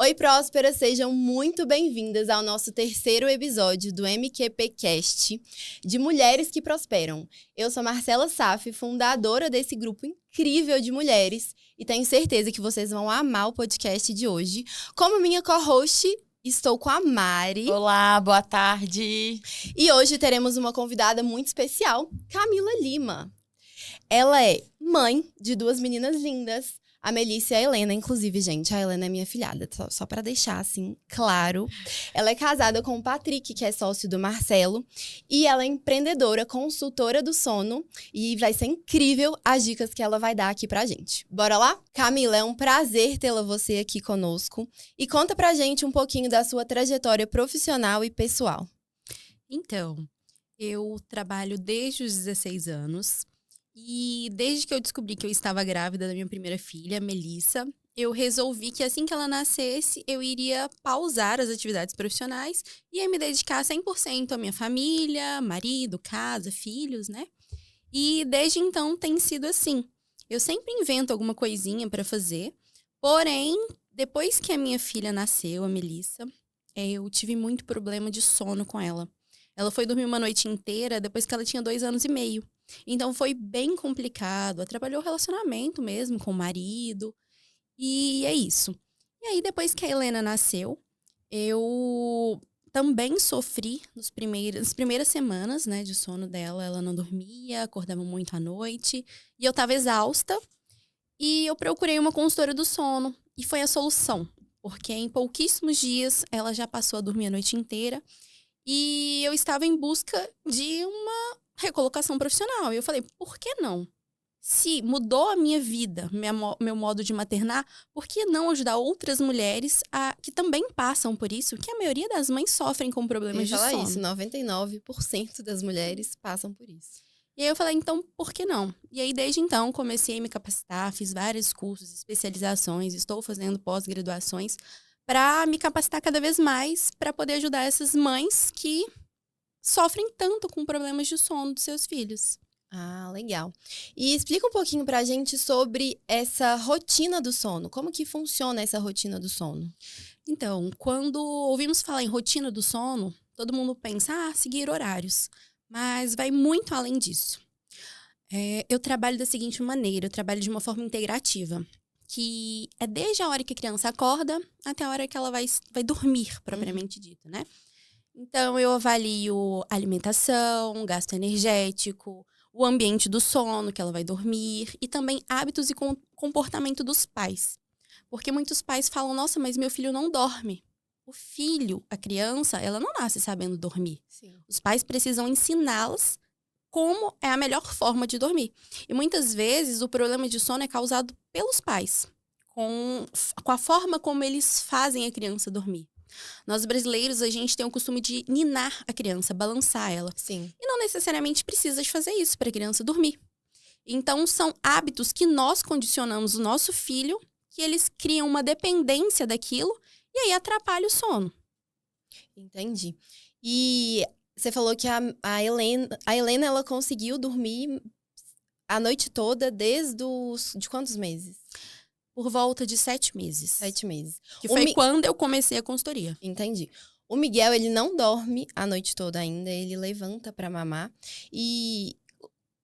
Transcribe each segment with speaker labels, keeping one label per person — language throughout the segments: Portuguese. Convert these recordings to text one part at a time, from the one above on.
Speaker 1: Oi, prósperas, sejam muito bem-vindas ao nosso terceiro episódio do MQPcast de Mulheres que Prosperam. Eu sou Marcela Saf, fundadora desse grupo incrível de mulheres e tenho certeza que vocês vão amar o podcast de hoje. Como minha co-host, estou com a Mari.
Speaker 2: Olá, boa tarde.
Speaker 1: E hoje teremos uma convidada muito especial, Camila Lima. Ela é mãe de duas meninas lindas, a Melissa e a Helena. Inclusive, gente, a Helena é minha filhada, só para deixar assim claro. Ela é casada com o Patrick, que é sócio do Marcelo, e ela é empreendedora, consultora do sono, e vai ser incrível as dicas que ela vai dar aqui pra gente. Bora lá? Camila, é um prazer tê-la você aqui conosco. E conta pra gente um pouquinho da sua trajetória profissional e pessoal.
Speaker 3: Então, eu trabalho desde os 16 anos. E desde que eu descobri que eu estava grávida da minha primeira filha, Melissa, eu resolvi que assim que ela nascesse, eu iria pausar as atividades profissionais e ia me dedicar 100% à minha família, marido, casa, filhos, né? E desde então tem sido assim. Eu sempre invento alguma coisinha para fazer, porém, depois que a minha filha nasceu, a Melissa, eu tive muito problema de sono com ela. Ela foi dormir uma noite inteira depois que ela tinha 2 anos e meio. Então foi bem complicado, atrapalhou o relacionamento mesmo com o marido. E é isso. E aí, depois que a Helena nasceu, eu também sofri nas primeiras semanas, né, de sono dela. Ela não dormia, acordava muito à noite. E eu tava exausta. E eu procurei uma consultora do sono. E foi a solução. Porque em pouquíssimos dias, ela já passou a dormir a noite inteira. E eu estava em busca de uma recolocação profissional. E eu falei, por que não? Se mudou a minha vida, meu modo de maternar, por que não ajudar outras mulheres que também passam por isso? Que a maioria das mães sofrem com problemas de sono.
Speaker 1: Isso, 99% das mulheres passam por isso.
Speaker 3: E aí eu falei, então, por que não? E aí, desde então, comecei a me capacitar, fiz vários cursos, especializações, estou fazendo pós-graduações para me capacitar cada vez mais para poder ajudar essas mães que sofrem tanto com problemas de sono dos seus filhos.
Speaker 1: Ah, legal. E explica um pouquinho pra gente sobre essa rotina do sono. Como que funciona essa rotina do sono?
Speaker 3: Então, quando ouvimos falar em rotina do sono, todo mundo pensa, seguir horários. Mas vai muito além disso. Eu trabalho da seguinte maneira, eu trabalho de uma forma integrativa. Que é desde a hora que a criança acorda até a hora que ela vai dormir, propriamente dito, né? Então, eu avalio alimentação, gasto energético, o ambiente do sono que ela vai dormir e também hábitos e comportamento dos pais. Porque muitos pais falam, nossa, mas meu filho não dorme. O filho, a criança, ela não nasce sabendo dormir.
Speaker 1: Sim.
Speaker 3: Os pais precisam ensiná-las como é a melhor forma de dormir. E muitas vezes o problema de sono é causado pelos pais, com a forma como eles fazem a criança dormir. Nós brasileiros, a gente tem o costume de ninar a criança, balançar ela.
Speaker 1: Sim.
Speaker 3: E não necessariamente precisa de fazer isso para a criança dormir. Então, são hábitos que nós condicionamos o nosso filho, que eles criam uma dependência daquilo e aí atrapalha o sono.
Speaker 1: Entendi. E você falou que a Helena ela conseguiu dormir a noite toda de quantos meses?
Speaker 3: Por volta de 7 meses.
Speaker 1: 7 meses.
Speaker 3: Que foi quando eu comecei a consultoria.
Speaker 1: Entendi. O Miguel, ele não dorme a noite toda ainda, ele levanta pra mamar. E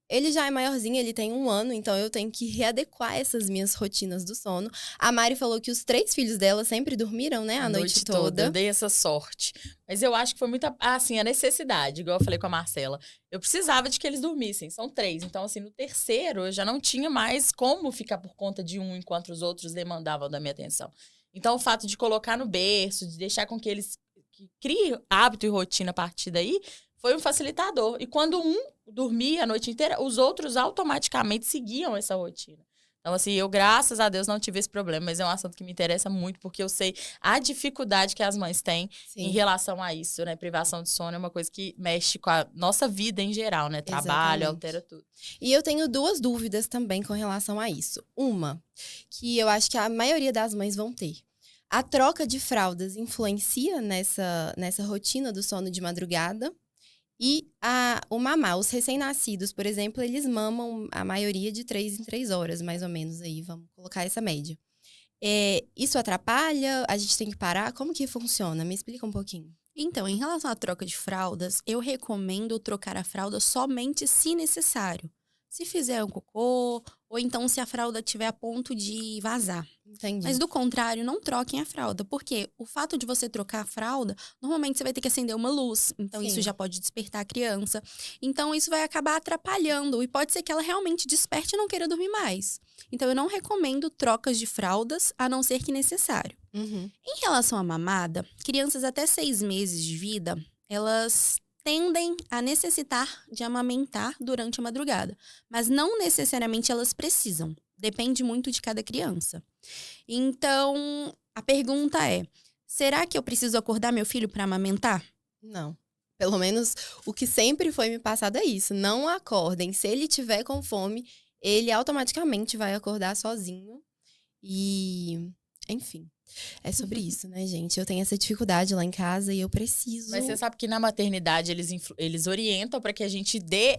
Speaker 1: ele já é maiorzinho, ele tem 1 ano, então eu tenho que readequar essas minhas rotinas do sono. A Mari falou que os 3 filhos dela sempre dormiram, né, a noite toda.
Speaker 2: Eu dei essa sorte. Mas eu acho que foi muita, assim, a necessidade, igual eu falei com a Marcela. Eu precisava de que eles dormissem, são 3. Então, assim, no terceiro, eu já não tinha mais como ficar por conta de um, enquanto os outros demandavam da minha atenção. Então, o fato de colocar no berço, de deixar com que eles criem hábito e rotina a partir daí, foi um facilitador. E quando um dormia a noite inteira, os outros automaticamente seguiam essa rotina. Então, assim, eu, graças a Deus, não tive esse problema, mas é um assunto que me interessa muito, porque eu sei a dificuldade que as mães têm em relação a isso, né? Privação de sono é uma coisa que mexe com a nossa vida em geral, né? Trabalho,
Speaker 1: Exatamente.
Speaker 2: altera tudo.
Speaker 1: E eu tenho 2 dúvidas também com relação a isso. Uma, que eu acho que a maioria das mães vão ter. A troca de fraldas influencia nessa rotina do sono de madrugada? E o mamar, os recém-nascidos, por exemplo, eles mamam a maioria de 3 em 3 horas, mais ou menos, aí, vamos colocar essa média. Isso atrapalha? A gente tem que parar? Como que funciona? Me explica um pouquinho.
Speaker 3: Então, em relação à troca de fraldas, eu recomendo trocar a fralda somente se necessário. Se fizer um cocô, ou então se a fralda estiver a ponto de vazar.
Speaker 1: Entendi.
Speaker 3: Mas do contrário, não troquem a fralda, porque o fato de você trocar a fralda, normalmente você vai ter que acender uma luz, então isso
Speaker 1: Sim.
Speaker 3: já pode despertar a criança. Então isso vai acabar atrapalhando e pode ser que ela realmente desperte e não queira dormir mais. Então eu não recomendo trocas de fraldas, a não ser que necessário.
Speaker 1: Uhum.
Speaker 3: Em relação à mamada, crianças até 6 meses de vida, elas tendem a necessitar de amamentar durante a madrugada, mas não necessariamente elas precisam. Depende muito de cada criança. Então, a pergunta é: será que eu preciso acordar meu filho para amamentar?
Speaker 1: Não. Pelo menos o que sempre foi me passado é isso. Não acordem. Se ele tiver com fome, ele automaticamente vai acordar sozinho. E, enfim, é sobre isso, né, gente? Eu tenho essa dificuldade lá em casa e eu preciso.
Speaker 2: Mas você sabe que na maternidade eles orientam para que a gente dê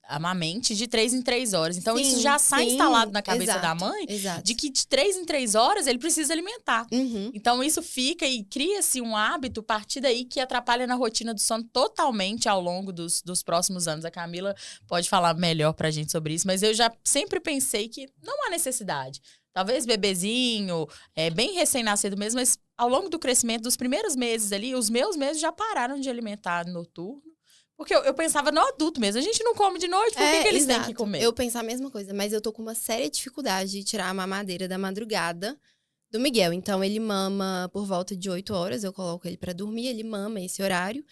Speaker 2: amamente de 3 em 3 horas. Então isso
Speaker 1: Sim,
Speaker 2: já sai
Speaker 1: sim,
Speaker 2: instalado na cabeça
Speaker 1: exato,
Speaker 2: da mãe
Speaker 1: Exato.
Speaker 2: de que de 3 em 3 horas ele precisa alimentar.
Speaker 1: Uhum.
Speaker 2: Então isso fica e cria-se um hábito a partir daí que atrapalha na rotina do sono totalmente ao longo dos próximos anos. A Camila pode falar melhor pra gente sobre isso, mas eu já sempre pensei que não há necessidade. Talvez bebezinho, bem recém-nascido mesmo, mas ao longo do crescimento dos primeiros meses ali, os meus meses já pararam de alimentar noturno. Porque eu pensava no adulto mesmo, a gente não come de noite, por que eles têm que comer?
Speaker 1: Eu penso a mesma coisa, mas eu tô com uma séria dificuldade de tirar a mamadeira da madrugada do Miguel. Então, ele mama por volta de 8 horas, eu coloco ele pra dormir, ele mama esse horário.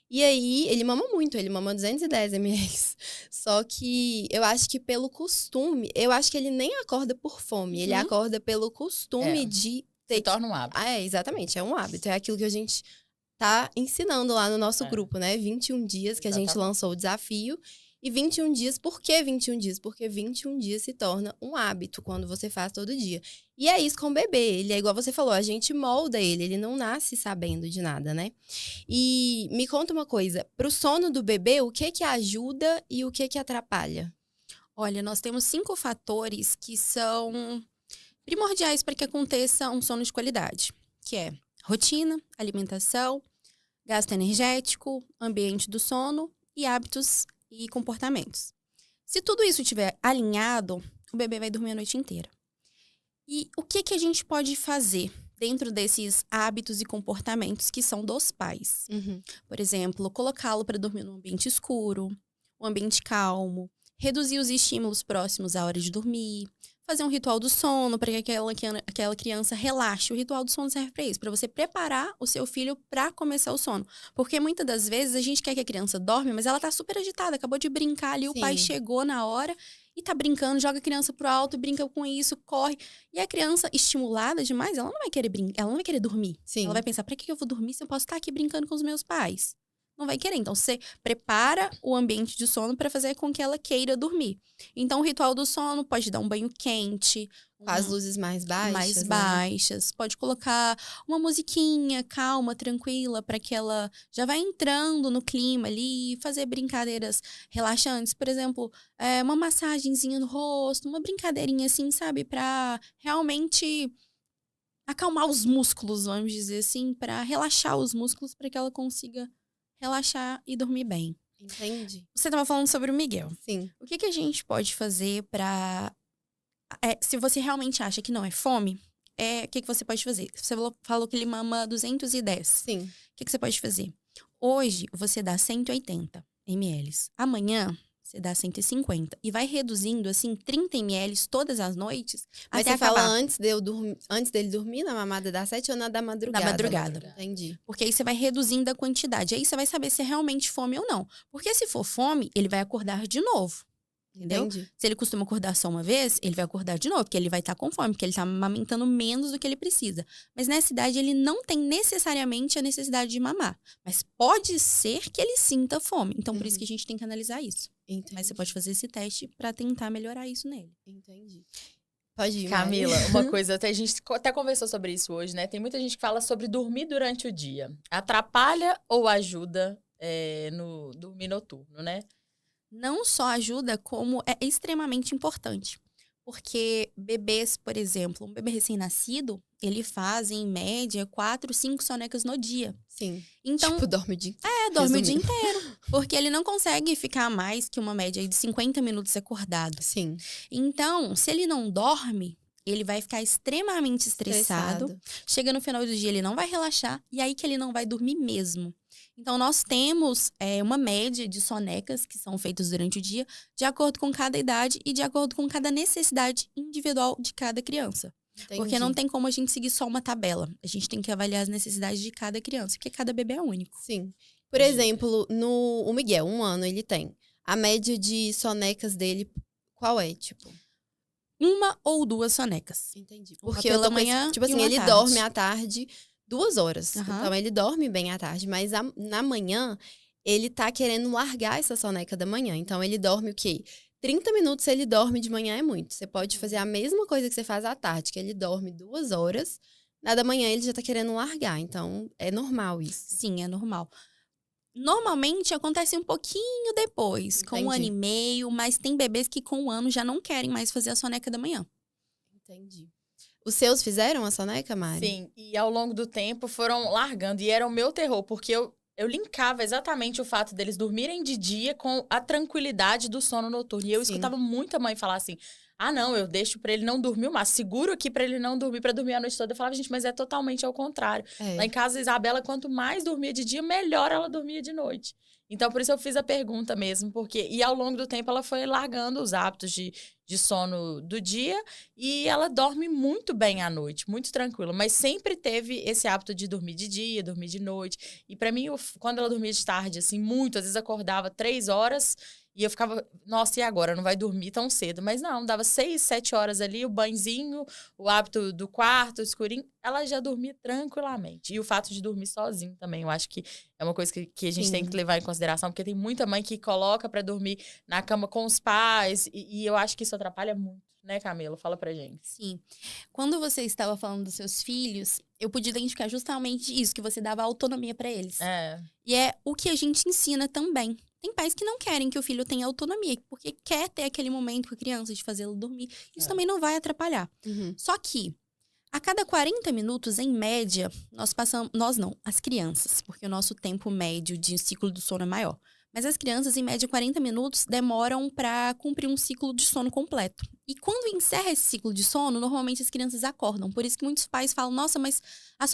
Speaker 1: E aí, ele mama muito, ele mama 210 ml. Só que eu acho que pelo costume, eu acho que ele nem acorda por fome, ele acorda pelo costume de ter
Speaker 2: Se torna um hábito.
Speaker 1: Exatamente, é um hábito. É aquilo que a gente tá ensinando lá no nosso grupo, né? 21 dias que a gente lançou o desafio. E 21 dias, por que 21 dias? Porque 21 dias se torna um hábito quando você faz todo dia. E é isso com o bebê. Ele é igual você falou, a gente molda ele não nasce sabendo de nada, né? E me conta uma coisa, pro sono do bebê, o que ajuda e o que atrapalha?
Speaker 3: Olha, nós temos 5 fatores que são primordiais para que aconteça um sono de qualidade, que é rotina, alimentação, gasto energético, ambiente do sono e hábitos e comportamentos. Se tudo isso estiver alinhado, o bebê vai dormir a noite inteira. E o que a gente pode fazer dentro desses hábitos e comportamentos que são dos pais? Por exemplo, colocá-lo para dormir num ambiente escuro, um ambiente calmo, reduzir os estímulos próximos à hora de dormir, fazer um ritual do sono para que aquela criança relaxe. O ritual do sono serve para isso, para você preparar o seu filho para começar o sono. Porque muitas das vezes a gente quer que a criança dorme, mas ela tá super agitada, acabou de brincar ali, o pai chegou na hora e tá brincando, joga a criança pro alto, brinca com isso, corre. E a criança estimulada demais, ela não vai querer brincar, ela não vai querer dormir.
Speaker 1: Sim.
Speaker 3: Ela vai pensar, para que eu vou dormir se eu posso estar aqui brincando com os meus pais? Não vai querer. Então, você prepara o ambiente de sono para fazer com que ela queira dormir. Então, o ritual do sono pode dar um banho quente.
Speaker 1: Com as luzes mais baixas.
Speaker 3: Baixas. Pode colocar uma musiquinha calma, tranquila, para que ela já vá entrando no clima ali. Fazer brincadeiras relaxantes. Por exemplo, uma massagenzinha no rosto. Uma brincadeirinha assim, sabe? Para realmente acalmar os músculos, vamos dizer assim. Para relaxar os músculos, para que ela consiga relaxar e dormir bem.
Speaker 1: Entendi.
Speaker 3: Você estava falando sobre o Miguel.
Speaker 1: Sim.
Speaker 3: O que a gente pode fazer para... se você realmente acha que não é fome, o que você pode fazer? Você falou que ele mama 210.
Speaker 1: Sim.
Speaker 3: O que você pode fazer? Hoje, você dá 180 ml. Amanhã, você dá 150. E vai reduzindo, assim, 30 ml todas as noites.
Speaker 1: Mas
Speaker 3: até
Speaker 1: você
Speaker 3: acabar.
Speaker 1: fala antes dele dormir, na mamada das 7 ou na da madrugada?
Speaker 3: Na madrugada.
Speaker 1: Entendi.
Speaker 3: Porque aí você vai reduzindo a quantidade. Aí você vai saber se é realmente fome ou não. Porque se for fome, ele vai acordar de novo. Entendeu?
Speaker 1: Entendi.
Speaker 3: Se ele costuma acordar só uma vez, ele vai acordar de novo, porque ele vai estar com fome, porque ele está amamentando menos do que ele precisa. Mas nessa idade, ele não tem necessariamente a necessidade de mamar. Mas pode ser que ele sinta fome. Então, por isso que a gente tem que analisar isso.
Speaker 1: Entendi.
Speaker 3: Mas você pode fazer esse teste para tentar melhorar isso nele.
Speaker 1: Entendi. Pode ir,
Speaker 2: Camila, uma coisa, a gente até conversou sobre isso hoje, né? Tem muita gente que fala sobre dormir durante o dia. Atrapalha ou ajuda no dormir noturno, né?
Speaker 3: Não só ajuda, como é extremamente importante. Porque bebês, por exemplo, um bebê recém-nascido, ele faz, em média, 4, 5 sonecas no dia.
Speaker 1: Sim.
Speaker 3: Então,
Speaker 1: Tipo, dorme o dia inteiro.
Speaker 3: dorme o dia
Speaker 1: resumindo.
Speaker 3: inteiro. Porque ele não consegue ficar mais que uma média aí de 50 minutos acordado.
Speaker 1: Sim.
Speaker 3: Então, se ele não dorme, ele vai ficar extremamente estressado. Chega no final do dia, ele não vai relaxar. E aí que ele não vai dormir mesmo. Então, nós temos uma média de sonecas que são feitas durante o dia, de acordo com cada idade e de acordo com cada necessidade individual de cada criança.
Speaker 1: Entendi.
Speaker 3: Porque não tem como a gente seguir só uma tabela. A gente tem que avaliar as necessidades de cada criança, porque cada bebê é único.
Speaker 1: Sim. Por exemplo, o Miguel, 1 ano ele tem. A média de sonecas dele, qual é, tipo?
Speaker 3: 1 ou 2 sonecas.
Speaker 1: Entendi.
Speaker 3: Uma
Speaker 1: Porque eu
Speaker 3: pela
Speaker 1: tô
Speaker 3: manhã
Speaker 1: tipo
Speaker 3: e
Speaker 1: assim,
Speaker 3: uma à
Speaker 1: ele
Speaker 3: tarde.
Speaker 1: dorme à tarde 2 horas.
Speaker 3: Aham.
Speaker 1: Então, ele dorme bem à tarde. Mas na manhã, ele tá querendo largar essa soneca da manhã. Então, ele dorme o quê? 30 minutos ele dorme de manhã é muito. Você pode fazer a mesma coisa que você faz à tarde, que ele dorme 2 horas. Na da manhã, ele já tá querendo largar. Então, é normal isso.
Speaker 3: Sim, é normal. Normalmente acontece um pouquinho depois, com 1 ano
Speaker 1: Entendi.
Speaker 3: e meio, mas tem bebês que com 1 ano já não querem mais fazer a soneca da manhã.
Speaker 1: Entendi. Os seus fizeram a soneca, Mari?
Speaker 2: Sim, e ao longo do tempo foram largando. E era o meu terror, porque eu linkava exatamente o fato deles dormirem de dia com a tranquilidade do sono noturno. E eu
Speaker 1: Sim.
Speaker 2: escutava muita mãe falar assim: ah, não, eu deixo pra ele não dormir o máximo. Seguro aqui pra ele não dormir, pra dormir a noite toda. Eu falava, gente, mas é totalmente ao contrário.
Speaker 1: É.
Speaker 2: Lá em casa, a Isabela, quanto mais dormia de dia, melhor ela dormia de noite. Então, por isso eu fiz a pergunta mesmo, porque... E ao longo do tempo, ela foi largando os hábitos de sono do dia e ela dorme muito bem à noite, muito tranquila. Mas sempre teve esse hábito de dormir de dia, dormir de noite. E pra mim, quando ela dormia de tarde, assim, muito, às vezes acordava 3 horas... E eu ficava, nossa, e agora? Não vai dormir tão cedo. Mas não, dava 6, 7 horas ali, o banhozinho, o hábito do quarto, o escurinho. Ela já dormia tranquilamente. E o fato de dormir sozinho também, eu acho que é uma coisa que a gente tem que levar em consideração. Porque tem muita mãe que coloca pra dormir na cama com os pais. E eu acho que isso atrapalha muito, né, Camila? Fala pra gente.
Speaker 3: Sim. Quando você estava falando dos seus filhos, eu pude identificar justamente isso, que você dava autonomia para eles.
Speaker 2: É.
Speaker 3: E é o que a gente ensina também. Tem pais que não querem que o filho tenha autonomia, porque quer ter aquele momento com a criança de fazê-lo dormir. Isso também não vai atrapalhar.
Speaker 1: Uhum.
Speaker 3: Só que, a cada 40 minutos, em média, as crianças, porque o nosso tempo médio de ciclo do sono é maior. Mas as crianças, em média, 40 minutos demoram para cumprir um ciclo de sono completo. E quando encerra esse ciclo de sono, normalmente as crianças acordam. Por isso que muitos pais falam, nossa, mas as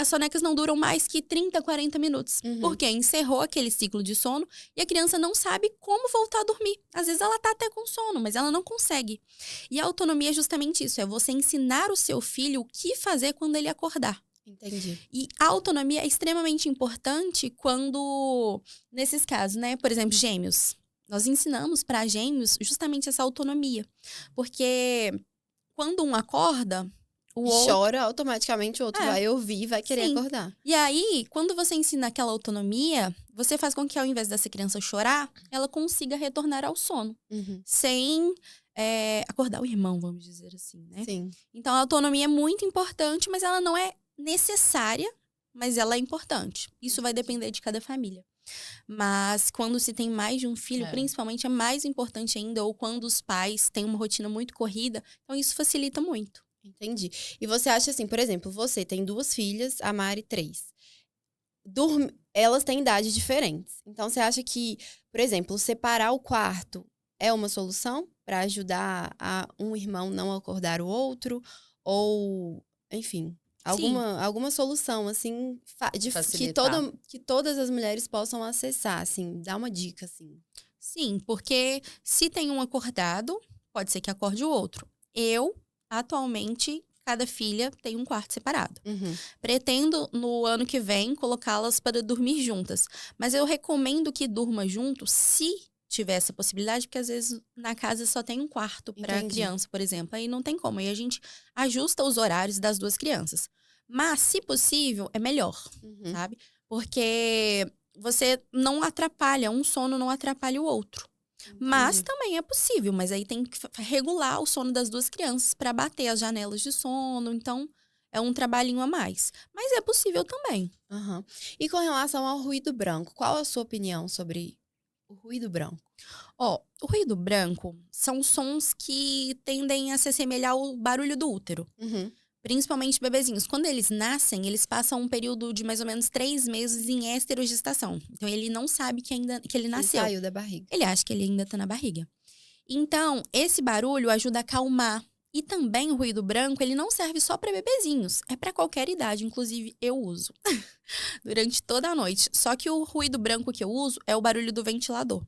Speaker 3: sonecas não duram mais que 30, 40 minutos.
Speaker 1: Uhum.
Speaker 3: Porque encerrou aquele ciclo de sono e a criança não sabe como voltar a dormir. Às vezes ela tá até com sono, mas ela não consegue. E a autonomia é justamente isso, é você ensinar o seu filho o que fazer quando ele acordar.
Speaker 1: Entendi.
Speaker 3: E a autonomia é extremamente importante quando, nesses casos, né? Por exemplo, gêmeos. Nós ensinamos para gêmeos justamente essa autonomia. Porque quando um acorda, o outro...
Speaker 1: Chora, automaticamente o outro vai ouvir e vai querer
Speaker 3: Sim.
Speaker 1: acordar.
Speaker 3: E aí, quando você ensina aquela autonomia, você faz com que ao invés dessa criança chorar, ela consiga retornar ao sono.
Speaker 1: Uhum.
Speaker 3: Sem acordar o irmão, vamos dizer assim, né?
Speaker 1: Sim.
Speaker 3: Então, a autonomia é muito importante, mas ela não é necessária, mas ela é importante. Isso vai depender de cada família. Mas quando se tem mais de um filho, principalmente, é mais importante ainda, ou quando os pais têm uma rotina muito corrida, então isso facilita muito.
Speaker 1: Entendi. E você acha assim, por exemplo, você tem 2 filhas, a Mari 3. Elas têm idades diferentes. Então, você acha que, por exemplo, separar o quarto é uma solução para ajudar a um irmão não acordar o outro? Ou, enfim... Alguma solução, assim, que todas as mulheres possam acessar, assim, dá uma dica, assim.
Speaker 3: Sim, porque se tem um acordado, pode ser que acorde o outro. Atualmente, cada filha tem um quarto separado.
Speaker 1: Uhum.
Speaker 3: Pretendo, no ano que vem, colocá-las para dormir juntas. Mas eu recomendo que durma junto se tiver essa possibilidade, porque às vezes na casa só tem um quarto para criança, por exemplo. Aí não tem como. Aí a gente ajusta os horários das 2 crianças. Mas, se possível, é melhor, sabe? Porque você não atrapalha, um sono não atrapalha o outro. Mas também é possível, mas aí tem que regular o sono das 2 crianças para bater as janelas de sono. Então, é um trabalhinho a mais. Mas é possível também.
Speaker 1: Uhum. E com relação ao ruído branco, qual a sua opinião sobre o ruído branco?
Speaker 3: Ó, o ruído branco são sons que tendem a se assemelhar ao barulho do útero.
Speaker 1: Uhum.
Speaker 3: Principalmente bebezinhos. Quando eles nascem, eles passam um período de mais ou menos 3 meses em esterogestação. Então, ele não sabe que ele
Speaker 1: Ele
Speaker 3: nasceu.
Speaker 1: saiu da barriga.
Speaker 3: Ele acha que ele ainda tá na barriga. Então, esse barulho ajuda a acalmar. E também o ruído branco, ele não serve só para bebezinhos. É para qualquer idade, inclusive eu uso. Durante toda a noite. Só que o ruído branco que eu uso é o barulho do ventilador.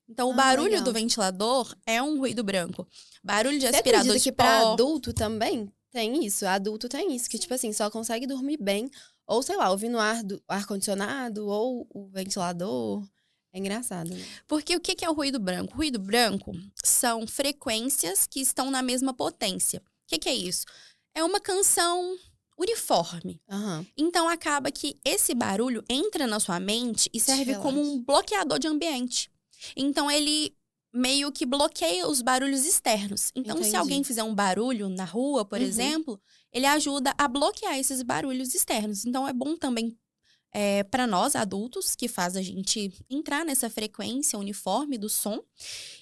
Speaker 3: Então, o barulho
Speaker 1: legal.
Speaker 3: do ventilador é um ruído branco. Barulho de
Speaker 1: Você
Speaker 3: aspirador
Speaker 1: acredita
Speaker 3: de
Speaker 1: que pra
Speaker 3: pó.
Speaker 1: adulto também tem isso? Adulto tem isso, que tipo assim, só consegue dormir bem. Ou sei lá, ouvindo ar-condicionado ou o ventilador. É engraçado, né?
Speaker 3: Porque o que é o ruído branco? O ruído branco são frequências que estão na mesma potência. O que é isso? É uma canção uniforme.
Speaker 1: Aham.
Speaker 3: Então, acaba que esse barulho entra na sua mente e serve
Speaker 1: Relaxa.
Speaker 3: como um bloqueador de ambiente. Então, ele meio que bloqueia os barulhos externos. Então, se
Speaker 1: Entendi.
Speaker 3: alguém fizer um barulho na rua, por
Speaker 1: Uhum.
Speaker 3: exemplo, ele ajuda a bloquear esses barulhos externos. Então, é bom também para nós, adultos, que faz a gente entrar nessa frequência uniforme do som.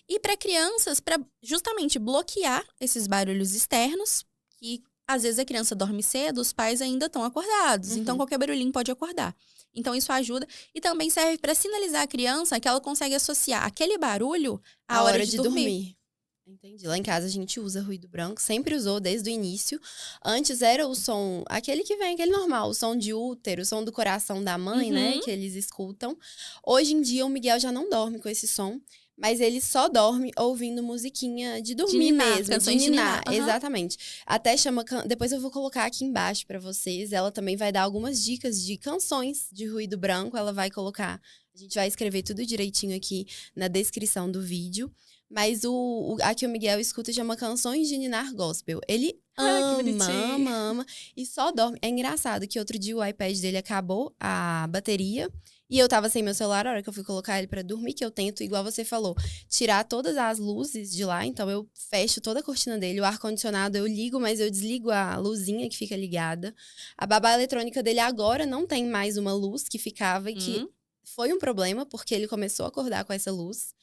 Speaker 3: E para crianças, para justamente bloquear esses barulhos externos, que às vezes a criança dorme cedo, os pais ainda estão acordados.
Speaker 1: Uhum.
Speaker 3: Então, qualquer barulhinho pode acordar. Então, isso ajuda. E também serve para sinalizar a criança que ela consegue associar aquele barulho à hora de dormir.
Speaker 1: Entendi. Lá em casa a gente usa ruído branco, sempre usou desde o início. Antes era o som, aquele que vem, aquele normal, o som de útero, o som do coração da mãe, né,
Speaker 3: Uhum.
Speaker 1: que eles escutam. Hoje em dia o Miguel já não dorme com esse som, mas ele só dorme ouvindo musiquinha de dormir
Speaker 3: ninar,
Speaker 1: mesmo,
Speaker 3: canções de ninar, aham.
Speaker 1: exatamente. Até chama, depois eu vou colocar aqui embaixo pra vocês, ela também vai dar algumas dicas de canções de ruído branco, ela vai colocar, a gente vai escrever tudo direitinho aqui na descrição do vídeo. Mas a que o Miguel escuta chama Canções de Ninar Gospel. Ele
Speaker 2: que bonitinho.
Speaker 1: ama e só dorme. É engraçado que outro dia o iPad dele acabou a bateria e eu tava sem meu celular a hora que eu fui colocar ele pra dormir, que eu tento, igual você falou, tirar todas as luzes de lá. Então eu fecho toda a cortina dele, o ar-condicionado eu ligo, mas eu desligo a luzinha que fica ligada. A babá eletrônica dele agora não tem mais uma luz que ficava e que foi um problema, porque ele começou a acordar com essa luz.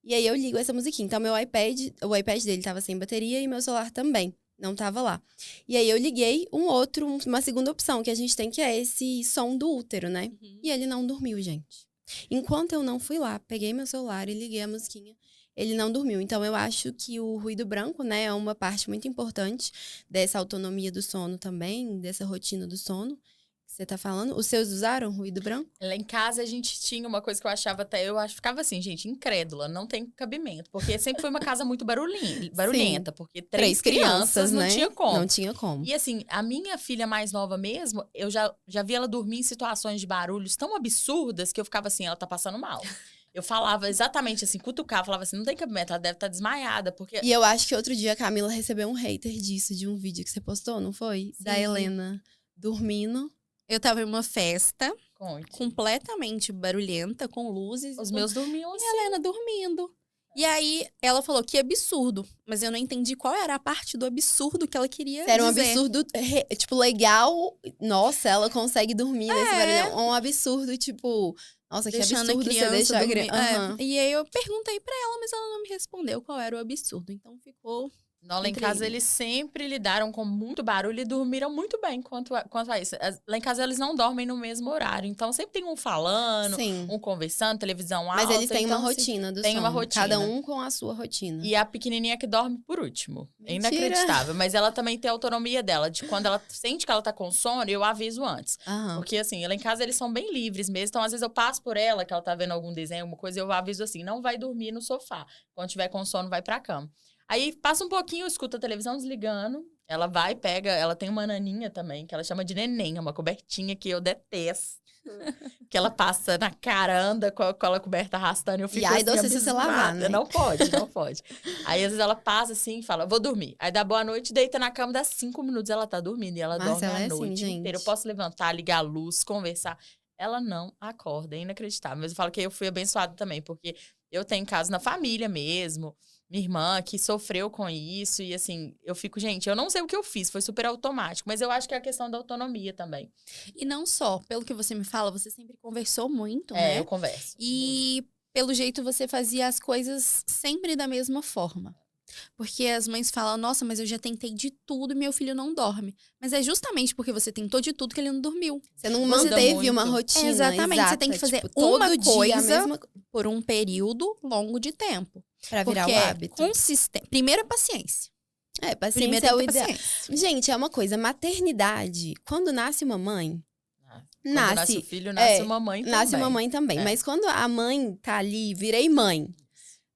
Speaker 1: E aí eu ligo essa musiquinha. Então, o iPad dele tava sem bateria e meu celular também não tava lá. E aí eu liguei uma segunda opção que a gente tem, que é esse som do útero, né?
Speaker 3: Uhum.
Speaker 1: E ele não dormiu, gente. Enquanto eu não fui lá, peguei meu celular e liguei a musiquinha, ele não dormiu. Então, eu acho que o ruído branco, né, é uma parte muito importante dessa autonomia do sono também, dessa rotina do sono. Você tá falando? Os seus usaram ruído branco?
Speaker 2: Lá em casa a gente tinha uma coisa que eu achava ficava assim, gente, incrédula, não tem cabimento. Porque sempre foi uma casa muito barulhenta, porque três crianças não
Speaker 1: né?
Speaker 2: tinha como.
Speaker 1: Não tinha como.
Speaker 2: E assim, a minha filha mais nova mesmo, eu já vi ela dormir em situações de barulhos tão absurdas que eu ficava assim, ela tá passando mal. Eu falava exatamente assim, cutucava, falava assim, não tem cabimento, ela deve estar desmaiada, porque...
Speaker 1: E eu acho que outro dia a Camila recebeu um hater disso, de um vídeo que você postou, não foi?
Speaker 3: Sim.
Speaker 1: Da Helena dormindo.
Speaker 3: Eu tava em uma festa
Speaker 2: Conte.
Speaker 3: completamente barulhenta, com luzes.
Speaker 2: Os meus dormiam
Speaker 3: E
Speaker 2: assim.
Speaker 3: a Helena dormindo. E aí, ela falou que absurdo. Mas eu não entendi qual era a parte do absurdo que ela queria
Speaker 1: Era um
Speaker 3: dizer.
Speaker 1: absurdo, tipo, legal. Nossa, ela consegue dormir nesse
Speaker 3: É.
Speaker 1: barulhão. Um absurdo, tipo... Nossa, que
Speaker 3: Deixando a
Speaker 1: absurdo você
Speaker 3: criança
Speaker 1: deixar a
Speaker 3: dormir.
Speaker 1: criança... Aham.
Speaker 3: E aí, eu perguntei pra ela, mas ela não me respondeu qual era o absurdo. Então, ficou...
Speaker 2: Não, lá em
Speaker 3: Entre
Speaker 2: casa
Speaker 3: eles.
Speaker 2: eles sempre lidaram com muito barulho e dormiram muito bem quanto a isso. Lá em casa eles não dormem no mesmo horário. Então sempre tem um falando,
Speaker 1: Sim.
Speaker 2: um conversando, televisão alta.
Speaker 1: Mas eles têm
Speaker 2: então,
Speaker 1: uma
Speaker 2: assim,
Speaker 1: rotina do
Speaker 2: tem
Speaker 1: sono.
Speaker 2: uma rotina.
Speaker 1: Cada um com a sua rotina.
Speaker 2: E a pequenininha que dorme por último. É
Speaker 1: Mentira.
Speaker 2: inacreditável. Mas ela também tem a autonomia dela. De quando ela sente que ela tá com sono, eu aviso antes.
Speaker 1: Aham.
Speaker 2: Porque assim, lá em casa eles são bem livres mesmo. Então às vezes eu passo por ela, que ela tá vendo algum desenho, alguma coisa, eu aviso assim, não vai dormir no sofá. Quando tiver com sono, vai pra cama. Aí passa um pouquinho, eu escuto a televisão desligando. Ela vai, pega. Ela tem uma naninha também, que ela chama de neném, é uma cobertinha que eu detesto. Que ela passa na cara, anda com aquela coberta arrastando. Eu fico
Speaker 1: ai,
Speaker 2: assim,
Speaker 1: doce se você lavar,
Speaker 2: abismada.
Speaker 1: né?
Speaker 2: Não pode, não pode. Aí às vezes ela passa assim e fala, vou dormir. Aí dá boa noite, deita na cama, dá 5 minutos, ela tá dormindo. E ela dorme
Speaker 1: Marcela
Speaker 2: a
Speaker 1: é assim,
Speaker 2: noite
Speaker 1: gente.
Speaker 2: inteira. Eu posso levantar, ligar a luz, conversar. Ela não acorda, é inacreditável. Mas eu falo que eu fui abençoada também, porque eu tenho casos na família mesmo. Minha irmã que sofreu com isso. E assim, eu fico, gente, eu não sei o que eu fiz, foi super automático. Mas eu acho que é a questão da autonomia também.
Speaker 3: E não só, pelo que você me fala, você sempre conversou muito,
Speaker 2: É,
Speaker 3: né?
Speaker 2: eu converso.
Speaker 3: E pelo jeito você fazia as coisas sempre da mesma forma. Porque as mães falam, nossa, mas eu já tentei de tudo e meu filho não dorme. Mas é justamente porque você tentou de tudo que ele não dormiu.
Speaker 1: Você não
Speaker 2: Muda
Speaker 1: manteve
Speaker 2: muito.
Speaker 1: uma rotina.
Speaker 3: Exatamente,
Speaker 1: exata,
Speaker 3: você tem que fazer
Speaker 1: tipo, todo
Speaker 3: uma
Speaker 1: dia a
Speaker 3: coisa
Speaker 1: mesma
Speaker 3: por um período longo de tempo.
Speaker 1: pra virar
Speaker 3: Porque
Speaker 1: o hábito.
Speaker 3: primeiro é paciência.
Speaker 1: Paciência
Speaker 3: Primeiro
Speaker 1: é
Speaker 3: tem
Speaker 1: o
Speaker 3: que ter
Speaker 1: ideal.
Speaker 3: paciência.
Speaker 1: Gente, é uma coisa, maternidade, quando nasce uma mãe,
Speaker 2: Quando nasce o filho, nasce uma mãe também.
Speaker 1: nasce uma mãe também.
Speaker 2: É.
Speaker 1: Mas quando a mãe tá ali, virei mãe,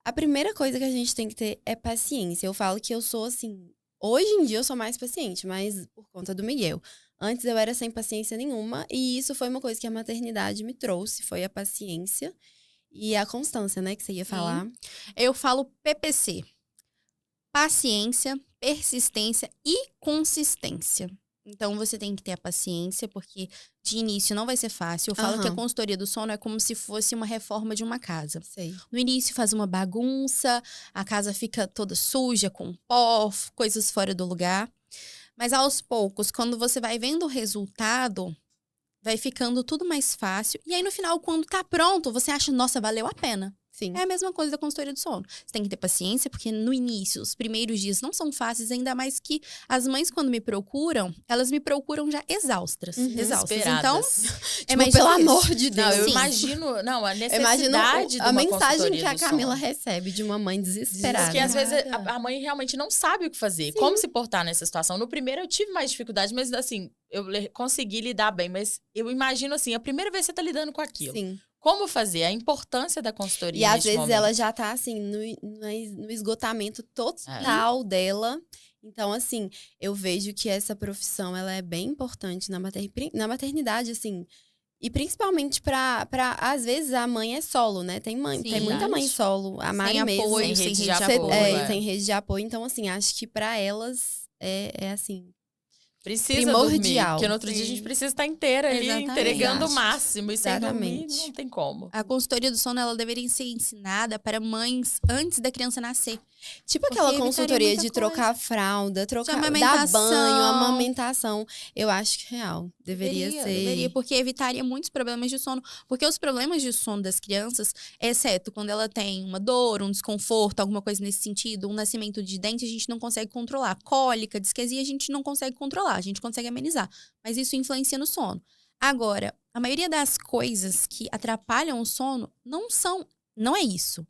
Speaker 1: a primeira coisa que a gente tem que ter é paciência. Eu falo que eu sou assim, hoje em dia eu sou mais paciente, mas por conta do Miguel. Antes eu era sem paciência nenhuma e isso foi uma coisa que a maternidade me trouxe, foi a paciência e a constância, né, que você ia falar.
Speaker 3: Eu falo PPC. Paciência, persistência e consistência. Então, você tem que ter a paciência, porque de início não vai ser fácil. Eu falo que a
Speaker 1: Aham.
Speaker 3: consultoria do sono é como se fosse uma reforma de uma casa.
Speaker 1: Sei.
Speaker 3: No início faz uma bagunça, a casa fica toda suja, com pó, coisas fora do lugar. Mas aos poucos, quando você vai vendo o resultado, vai ficando tudo mais fácil. E aí, no final, quando tá pronto, você acha, nossa, valeu a pena.
Speaker 1: Sim.
Speaker 3: É a mesma coisa da consultoria do sono. Você tem que ter paciência, porque no início, os primeiros dias não são fáceis, ainda mais que as mães, quando me procuram, elas me procuram já exaustas.
Speaker 1: Uhum.
Speaker 3: Exaustas. Então,
Speaker 2: Esperadas.
Speaker 3: é mais
Speaker 1: pelo
Speaker 3: difícil.
Speaker 1: amor de Deus.
Speaker 2: Não, eu
Speaker 3: Sim.
Speaker 2: imagino. Não, a
Speaker 1: Eu imagino
Speaker 2: necessidade de
Speaker 1: a
Speaker 2: uma
Speaker 1: mensagem
Speaker 2: consultoria
Speaker 1: que a
Speaker 2: do
Speaker 1: Camila
Speaker 2: sono.
Speaker 1: recebe de uma mãe desesperada.
Speaker 2: Porque às vezes
Speaker 3: Nada.
Speaker 2: a mãe realmente não sabe o que fazer, como se portar nessa situação. No primeiro eu tive mais dificuldade, mas assim, eu consegui lidar bem. Mas eu imagino assim, a primeira vez você tá lidando com aquilo.
Speaker 1: Sim.
Speaker 2: Como fazer? A importância da consultoria
Speaker 1: E às
Speaker 2: neste
Speaker 1: vezes
Speaker 2: momento.
Speaker 1: ela já tá, assim, no esgotamento total dela. Então, assim, eu vejo que essa profissão, ela é bem importante na maternidade, assim. E principalmente às vezes, a mãe é solo, né? Tem
Speaker 3: Sim.
Speaker 1: muita mãe solo. A Mari
Speaker 3: Sem
Speaker 1: mesmo.
Speaker 3: apoio,
Speaker 2: Sem
Speaker 3: sem
Speaker 2: rede
Speaker 3: rede
Speaker 2: de
Speaker 3: de
Speaker 2: apoio,
Speaker 3: apoio.
Speaker 1: Sem rede de apoio. Então, assim, acho que pra elas é assim,
Speaker 2: Precisa
Speaker 1: primordial.
Speaker 2: dormir, porque no outro dia a gente
Speaker 3: Sim.
Speaker 2: precisa estar inteira ali,
Speaker 3: Exatamente.
Speaker 2: entregando o máximo. E sem dormir,
Speaker 1: Exatamente.
Speaker 2: não tem como.
Speaker 3: A consultoria do sono, ela deveria ser ensinada para mães antes da criança nascer.
Speaker 1: Tipo
Speaker 3: Porque
Speaker 1: aquela
Speaker 3: evitaria
Speaker 1: consultoria
Speaker 3: muita
Speaker 1: de
Speaker 3: coisa.
Speaker 1: trocar fralda, dar
Speaker 3: amamentação.
Speaker 1: banho, amamentação. Eu acho que real. Deveria ser.
Speaker 3: Deveria, porque evitaria muitos problemas de sono. Porque os problemas de sono das crianças, exceto quando ela tem uma dor, um desconforto, alguma coisa nesse sentido, um nascimento de dente, a gente não consegue controlar. Cólica, disquesia, a gente não consegue controlar. A gente consegue amenizar. Mas isso influencia no sono. Agora, a maioria das coisas que atrapalham o sono não é isso.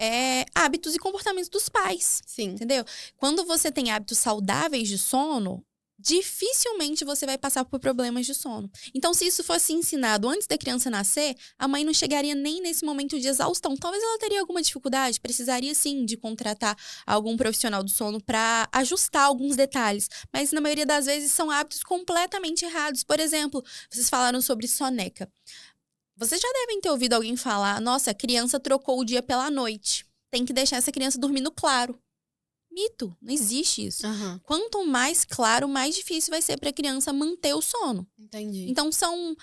Speaker 3: É hábitos e comportamentos dos pais.
Speaker 1: Sim.
Speaker 3: Entendeu? Quando você tem hábitos saudáveis de sono, dificilmente você vai passar por problemas de sono. Então, se isso fosse ensinado antes da criança nascer, a mãe não chegaria nem nesse momento de exaustão. Talvez ela teria alguma dificuldade, precisaria sim de contratar algum profissional do sono para ajustar alguns detalhes. Mas na maioria das vezes são hábitos completamente errados. Por exemplo, vocês falaram sobre soneca. Vocês já devem ter ouvido alguém falar, nossa, a criança trocou o dia pela noite. Tem que deixar essa criança dormindo claro. Mito, não existe isso.
Speaker 1: Aham.
Speaker 3: Quanto mais claro, mais difícil vai ser para a criança manter o sono.
Speaker 1: Entendi.
Speaker 3: Então, são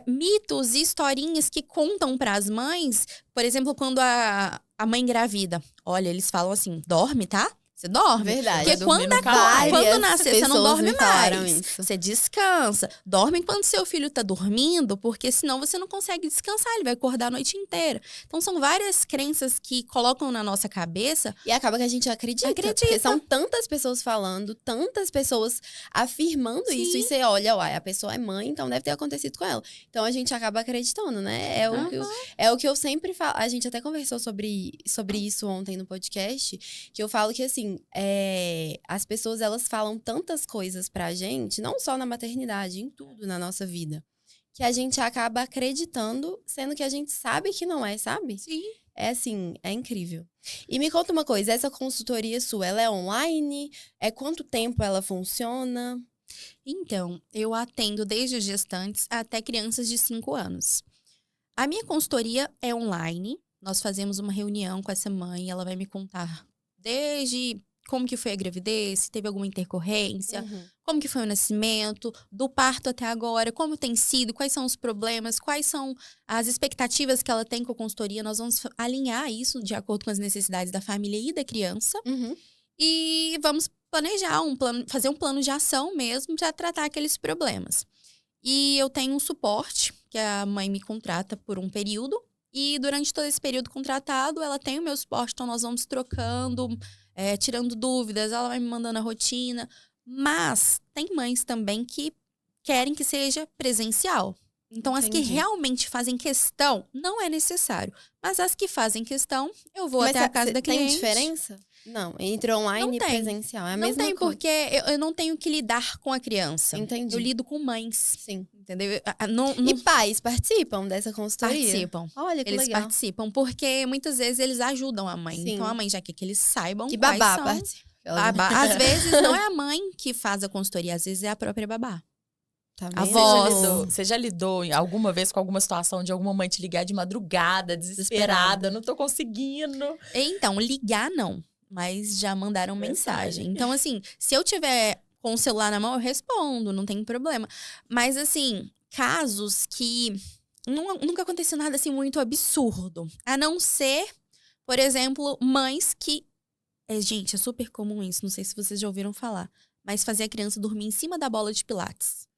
Speaker 3: mitos e historinhas que contam para as mães. Por exemplo, quando a mãe engravida. Olha, eles falam assim, dorme, tá? Você dorme.
Speaker 1: Verdade.
Speaker 3: Porque
Speaker 2: Vai dormir
Speaker 3: quando
Speaker 2: no calor.
Speaker 3: quando nascer, você não
Speaker 1: pessoas
Speaker 3: dorme
Speaker 1: me falaram
Speaker 3: mais.
Speaker 1: isso.
Speaker 3: Você descansa. Dorme enquanto seu filho tá dormindo, porque senão você não consegue descansar. Ele vai acordar a noite inteira. Então, são várias crenças que colocam na nossa cabeça.
Speaker 1: E acaba que a gente acredita. Porque são tantas pessoas falando, tantas pessoas afirmando
Speaker 3: Sim.
Speaker 1: isso. E você olha, uai, a pessoa é mãe, então deve ter acontecido com ela. Então a gente acaba acreditando, né? É o que eu sempre falo. A gente até conversou sobre isso ontem no podcast, que eu falo que, assim, as pessoas, elas falam tantas coisas pra gente, não só na maternidade, em tudo na nossa vida, que a gente acaba acreditando, sendo que a gente sabe que não é, sabe?
Speaker 3: Sim.
Speaker 1: É assim, é incrível. E me conta uma coisa, essa consultoria sua, ela é online? Quanto tempo ela funciona?
Speaker 3: Então, eu atendo desde as gestantes até crianças de 5 anos. A minha consultoria é online. Nós fazemos uma reunião com essa mãe, ela vai me contar desde como que foi a gravidez, se teve alguma intercorrência, como que foi o nascimento, do parto até agora, como tem sido, quais são os problemas, quais são as expectativas que ela tem com a consultoria. Nós vamos alinhar isso de acordo com as necessidades da família e da criança. E vamos planejar fazer um plano de ação mesmo para tratar aqueles problemas. E eu tenho um suporte, que a mãe me contrata por um período. E durante todo esse período contratado, ela tem o meu suporte, então nós vamos trocando, tirando dúvidas, ela vai me mandando a rotina. Mas tem mães também que querem que seja presencial. Então, as que
Speaker 1: Entendi.
Speaker 3: realmente fazem questão, não é necessário. Mas as que fazem questão, eu vou
Speaker 1: Mas
Speaker 3: até a casa da cliente.
Speaker 1: tem diferença? Não, entre online
Speaker 3: Não
Speaker 1: e
Speaker 3: tem.
Speaker 1: presencial. É a
Speaker 3: Não
Speaker 1: mesma
Speaker 3: tem,
Speaker 1: coisa.
Speaker 3: porque eu não tenho que lidar com a criança.
Speaker 1: Entendi.
Speaker 3: Eu lido com mães,
Speaker 1: Sim.
Speaker 3: entendeu? Não
Speaker 1: E pais participam dessa consultoria?
Speaker 3: participam.
Speaker 1: Olha que
Speaker 3: Eles
Speaker 1: legal.
Speaker 3: participam, porque muitas vezes eles ajudam a mãe.
Speaker 1: Sim.
Speaker 3: Então, a mãe já quer que eles saibam
Speaker 1: Que
Speaker 3: quais
Speaker 1: babá
Speaker 3: são.
Speaker 1: participa.
Speaker 3: Babá. Às vezes, não é a mãe que faz a consultoria, às vezes é a própria babá.
Speaker 1: Tá
Speaker 3: A
Speaker 1: vendo?
Speaker 3: voz.
Speaker 2: Você já lidou alguma vez com alguma situação de alguma mãe te ligar de madrugada, desesperada, não tô conseguindo?
Speaker 3: Então, ligar não, mas já mandaram mensagem. Então, assim, se eu tiver com o celular na mão, eu respondo, não tem problema. Mas, assim, casos que nunca aconteceu nada assim muito absurdo. A não ser, por exemplo, mães que. Gente, é super comum isso, não sei se vocês já ouviram falar. Mas fazer a criança dormir em cima da bola de pilates.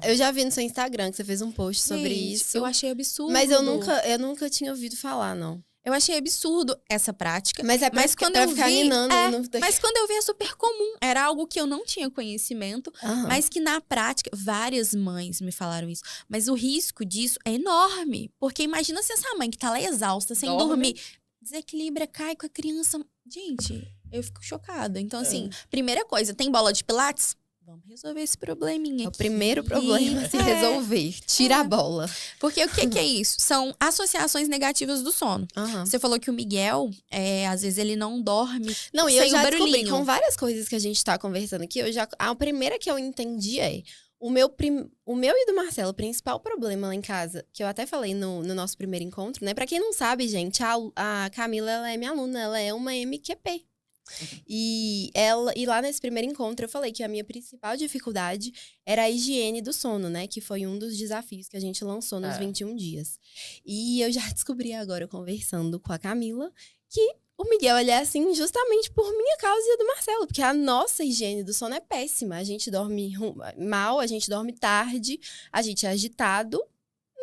Speaker 1: Eu já vi no seu Instagram que você fez um post sobre
Speaker 3: Gente,
Speaker 1: isso.
Speaker 3: eu achei absurdo.
Speaker 1: Mas eu nunca tinha ouvido falar, não.
Speaker 3: Eu achei absurdo essa prática.
Speaker 1: Mas é pra
Speaker 3: quando
Speaker 1: pra
Speaker 3: eu
Speaker 1: ficar
Speaker 3: vi,
Speaker 1: ninando.
Speaker 3: Mas quando eu vi é super comum. Era algo que eu não tinha conhecimento,
Speaker 1: Aham.
Speaker 3: mas que na prática, várias mães me falaram isso. Mas o risco disso é enorme. Porque imagina se essa mãe que tá lá exausta, sem dormir, desequilibra, cai com a criança. Gente, eu fico chocada. Então, assim, primeira coisa, tem bola de pilates? Vamos resolver esse probleminha
Speaker 1: É o
Speaker 3: aqui.
Speaker 1: primeiro problema a se resolver. Tira a bola.
Speaker 3: Porque o que é isso? São associações negativas do sono.
Speaker 1: Aham.
Speaker 3: Você falou que o Miguel, às vezes ele não dorme
Speaker 1: Não, e
Speaker 3: sem
Speaker 1: eu já
Speaker 3: o
Speaker 1: descobri
Speaker 3: barulhinho.
Speaker 1: com várias coisas que a gente tá conversando aqui. A primeira que eu entendi é o meu e do Marcelo, o principal problema lá em casa, que eu até falei no nosso primeiro encontro, né? Pra quem não sabe, gente, a Camila, ela é minha aluna, ela é uma MQP. E lá nesse primeiro encontro eu falei que a minha principal dificuldade era a higiene do sono, né? Que foi um dos desafios que a gente lançou nos 21 dias. E eu já descobri agora, conversando com a Camila, que o Miguel, ele é assim justamente por minha causa e a do Marcelo. Porque a nossa higiene do sono é péssima. A gente dorme mal, a gente dorme tarde, a gente é agitado.